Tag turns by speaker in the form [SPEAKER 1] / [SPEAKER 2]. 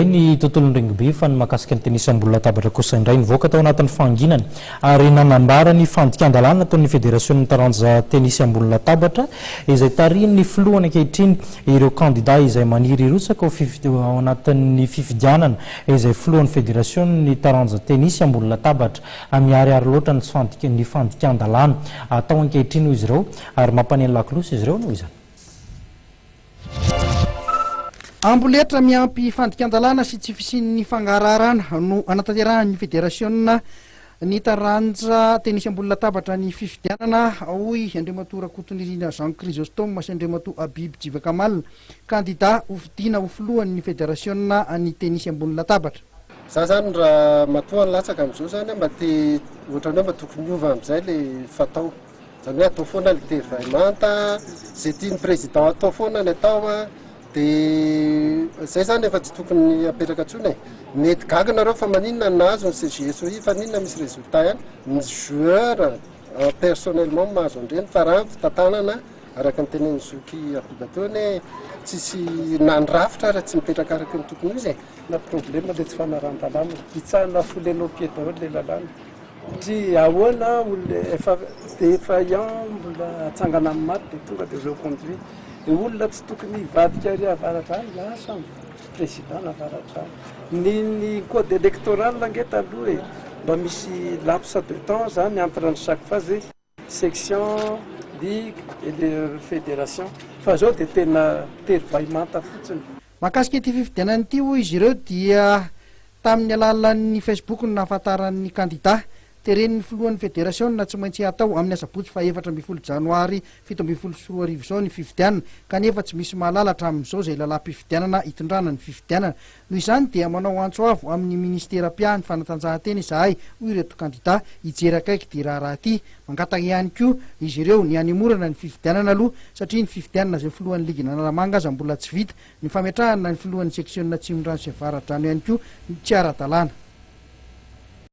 [SPEAKER 1] Ny tontolon'ny rugby fa ny mahakasika ny tenisy ambony latabatra kosa indray nivoaka tao anatin'ny fanginany ary nanambara ny fandikan-dalàna ataon'ny fédération taranja tenisy ambony latabatra izay tarihin'ny filohany ankehitriny ireo candidat izay maniry irotsaka ao anatin'ny fifidianana izay filohan'ny fédération ny taranja tenisy ambony latabatra miariary loatra ny fandikan-dalàna atao ankehitriny izy ireo ary mampaneny lakolosy izy ireo noho izany.
[SPEAKER 2] Amboletra miampy fandikan-dalàna sy tsy fisian'ny fangararana no anatanterahany fédération ny taranja tenisy ambony latabatra ny fifidianana hoy Andriamatoa Rakotonirina Jean Chrysostome sy Andriamatoa Habib Djivakamal candidat hofidiana ho filohan'ny fédération ny tenisy ambony latabatra.
[SPEAKER 3] Za zany raha matoa ny latsaka amin'izao zany mba te ohatrany hoe mba tokony miova amin'izay le fatao zany hoe atao foana le tervaimanta zay tiany président atao foana ny atao dia zay zany efa tsy tokony apetraka antsony mety gaga nareo fa maninona nahazo ny CGSOI fa ninona misy résultat ihany ny joueur personnellement mahazo andreny fa raha fitantanana araka ny tenen'ny Zoky Abiba teo hoe tsisy nandrafitra raha tsy mipetraka araka ny tokony izy
[SPEAKER 4] na problème dia tsy fanaran-dalàna hitsahana folenao pied daholo le lalàna satria ahoana olona efa défaillant mbola atsangana amin'ny maty dia tonga dia ireo conduit dia olona tsy tokony hivadika ary avaratra any lasa président navaratra ny code électoral angeta aloha mba misy laps de temps zany entre chaque phase section ligue et les fédérations fa zao dia tena tervaimanta fotsiny.
[SPEAKER 2] Mahakasika ity fifidianana ity hoy izy ireo dia tamin'ny alalan'ny Facebook no nahafantaran'ny candidat teren'ny filohan'ny fédération na tsy maintsy atao amin'ny asabotsy fa 4 janoary 7 zao ny fifidianana kanefa tsy misy mahalalatra amin'izao zay lalam-pifidianana hitondrana ny fifidianana noho izany dia manao antso avo amin'ny ministéra-pia ny fanatanjahantena izahay hoy ireto candidat hijery akaiky dia raha ity mangataka ihany koa izy ireo ny animorana ny fifidianana aloha satria ny fifidianana zay filohan'ny ligy naramanga aza mbola tsy vita ny fametrahana ny filohan'ny section Atsimondrano sy Avaradrano ihany koa tsy ara-dalàna.